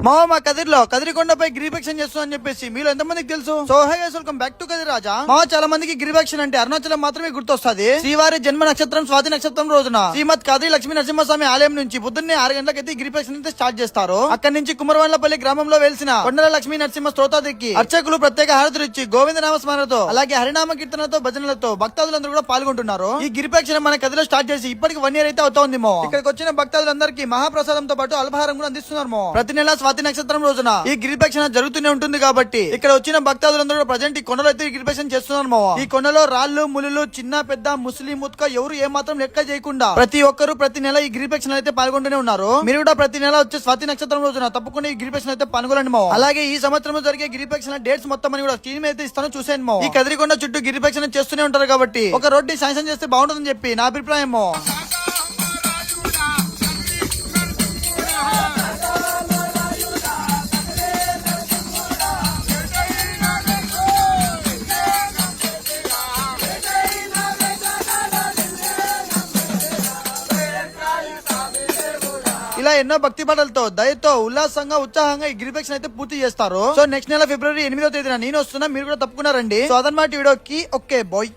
మా కదిరిలో కదిరికొండపై గిరిపక్షం చేస్తుందని చెప్పేసి మీలో ఎంతమందికి తెలుసు? So hi guys, welcome back to Kadiri Raja. చాలా మందికి గిరిపక్షం అంటే అరుణాచలం మాత్రమే గుర్తొస్తుంది. శ్రీవారి జన్మ నక్షత్రం స్వాతి నక్షత్రం రోజున శ్రీమద్ కదిరి లక్ష్మీ నరసింహస్వామి ఆలయం నుంచి పొద్దున్నే 6 గంటలకైతే గిరిపక్షం అయితే స్టార్ట్ చేస్తారు. అక్కడి నుంచి కుమరవన్లపల్లి గ్రామంలో వెలిసిన కొండల లక్ష్మీ నరసింహ స్తోత్రానికి అర్చకులు ప్రత్యేక హారతులు ఇచ్చి గోవింద నామస్మరణతో అలాగే హరినామ కీర్తనతో భజనలతో భక్తాదులందరూ కూడా పాల్గొంటున్నారు. ఈ గిరిపక్షం మన కదిలో స్టార్ట్ చేసి ఇప్పటికి 1 year అయితే అవుతోంది. ఇక్కడికి వచ్చిన భక్తాదులందరికీ మహాప్రసాదంతో పాటు అల్పాహారం కూడా అందిస్తున్నారు. ప్రతి నెల స్వాతి నక్షత్రం రోజున ఈ గిరిపక్షణ జరుగుతూనే ఉంటుంది కాబట్టి ఇక్కడ వచ్చిన భక్తాదులందరూ ప్రజెంట్ ఈ కొండలో అయితే గిరిపక్షణ చేస్తున్నారు. ఈ కొండలో రాళ్లు ములులు చిన్న పెద్ద ముస్లిం ముత్క ఎవరు ఏమాత్రం లెక్క చేయకుండా ప్రతి ఒక్కరు ప్రతి నెల ఈ గిరిపక్షణ అయితే పాల్గొంటూనే ఉన్నారు. మీరు కూడా ప్రతి నెల వచ్చే స్వాతి నక్షత్రం రోజున తప్పకుండా ఈ గిరిపక్షణ అయితే పాల్గొనండి. అలాగే ఈ సంవత్సరం జరిగే గిరిపక్షణ డేట్స్ మొత్తం అని కూడా స్క్రీన్ అయితే ఇస్తాను చూసేయండి. ఈ కదిరికొండ చుట్టూ గిరిపక్షణ చేస్తూనే ఉంటారు కాబట్టి ఒక రోడ్డు శాంక్షన్ చేస్తే బాగుంటుందని చెప్పి నా అభిప్రాయం. ఇలా ఎన్నో భక్తి పాటలతో దయతో ఉల్లాసంగా ఉత్సాహంగా ఈ గిరిపక్షణ అయితే పూర్తి చేస్తారు. సో నెక్స్ట్ నెల February 8వ తేదీన నేను వస్తున్నా, మీరు కూడా తప్పుకున్నారండి. సో అదనమాట వీడియోకి ఓకే బాయ్.